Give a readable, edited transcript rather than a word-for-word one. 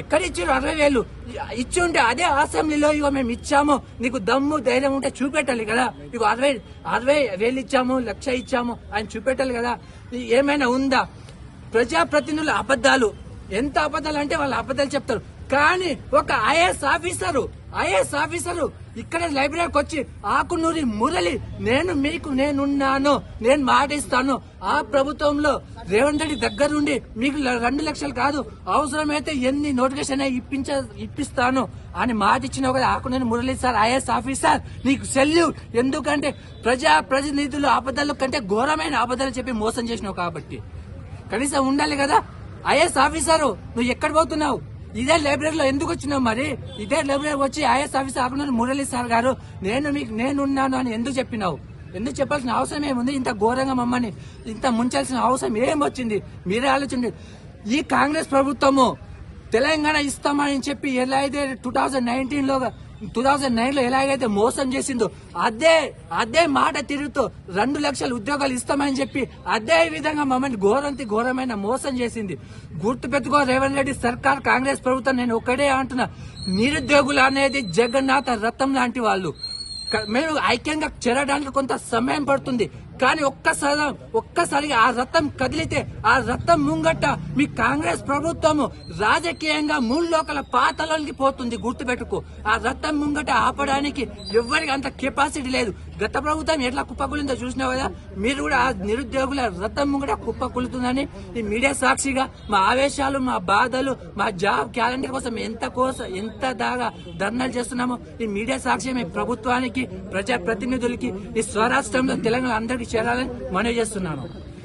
ఎక్కడిచ్చారు 60,000 ఇచ్చి ఉంటే అదే అసెంబ్లీలో ఇగో మేము ఇచ్చాము, నీకు దమ్ము ధైర్యం ఉంటే చూపెట్టాలి కదా. ఇగో 60,000 ఇచ్చాము, 1,00,000 ఇచ్చాము అని చూపెట్టాలి కదా. ఏమైనా ఉందా? ప్రజాప్రతినిధుల అబద్ధాలు, ఎంత అబద్ధాలు అంటే వాళ్ళు అబద్ధాలు చెప్తారు. కానీ ఒక ఐఏఎస్ ఆఫీసరు ఇక్కడ లైబ్రరీకి వచ్చి ఆకునూరి మురళి నేనున్నాను, నేను మాటిస్తాను, ఆ ప్రభుత్వంలో రేవంత్ రెడ్డి దగ్గరుండి మీకు 2 లక్షలు కాదు, అవసరమైతే ఎన్ని నోటిఫికేషన్ ఇప్పిస్తాను అని మాట ఇచ్చినావు కదా Akunuri Murali sir, IAS officer, నీకు సెల్యూట్. ఎందుకంటే ప్రజాప్రతినిధులు అబద్ధాల కంటే ఘోరమైన అబద్ధాలు చెప్పి మోసం చేసినావు కాబట్టి కనీసం ఉండాలి కదా. ఐఏఎస్ ఆఫీసరు నువ్వు ఎక్కడ పోతున్నావు? ఇదే లైబ్రరీలో ఎందుకు వచ్చినావు? మరి ఇదే లైబ్రరీ వచ్చి IAS officer Akunuri Murali sir గారు నేనున్నాను అని ఎందుకు చెప్పినావు? ఎందుకు చెప్పాల్సిన అవసరం ఏముంది? ఇంత ఘోరంగా మమ్మల్ని ఇంత ముంచాల్సిన అవసరం ఏమొచ్చింది? మీరే ఆలోచించండి. ఈ కాంగ్రెస్ ప్రభుత్వము తెలంగాణ ఇస్తామని చెప్పి ఎలా అయితే 2009లో ఎలాగైతే మోసం చేసిందో అదే మాట తిరుగుతూ 2 లక్షల ఉద్యోగాలు ఇస్తామని చెప్పి అదే విధంగా మమ్మల్ని ఘోరమైన మోసం చేసింది. గుర్తుపెట్టుకో రేవంత్ రెడ్డి సర్కార్, కాంగ్రెస్ ప్రభుత్వం. నేను ఒకటే అంటున్నా, నిరుద్యోగులు అనేది జగన్నాథ రథం లాంటి వాళ్ళు. మేము ఐక్యంగా చేరడానికి కొంత సమయం పడుతుంది, కానీ ఒక్కసారిగా ఆ రథం కదిలితే ఆ రథం ముంగట మీ కాంగ్రెస్ ప్రభుత్వము రాజకీయంగా 3 లోకల పాతలోకి పోతుంది. గుర్తుపెట్టుకో, ఆ రథం ముంగట ఆపడానికి ఎవరికి అంత కెపాసిటీ లేదు. గత ప్రభుత్వం ఎట్లా కుప్పకూలిందో చూసినావు కదా. మీరు కూడా ఆ నిరుద్యోగుల రథం ముంగట కుప్పకూలుతుందని ఈ మీడియా సాక్షిగా మా ఆవేశాలు, మా బాధలు, మా జాబ్ క్యాలెండర్ కోసం ఎంత దాగా ధర్నాలు చేస్తున్నామో ఈ మీడియా సాక్షి మీ ప్రభుత్వానికి, ప్రజాప్రతినిధులకి, ఈ స్వరాష్ట్రంలో తెలంగాణ అందరికీ చేరాలని మనవి చేస్తున్నాను.